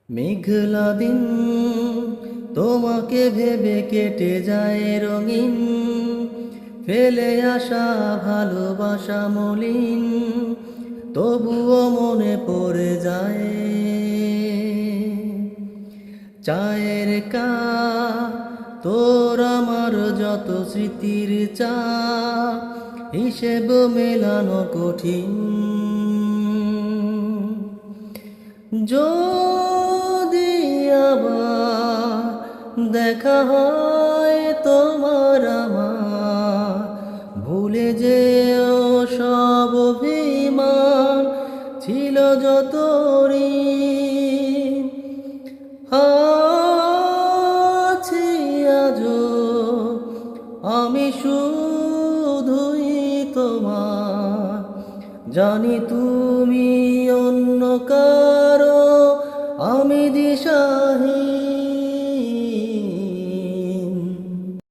মেঘলা দিন তোমাকে ভেবে কেটে যায় রঙিন, ফেলে আসা ভালোবাসা মলিন, তবুও মনে পড়ে যায়। চায়ের কাপ তোর আমার যত স্মৃতির চা, হিসেব মেলানো কঠিন। যদি আবার দেখা হয় তোমার আমার, ভুলে যেও সব অভিমান, ছিল যত ঋণ। আছি আজও আমি শুধুই তোমার, জানি তুমি অন্য কারো, আমি দিশাহীন।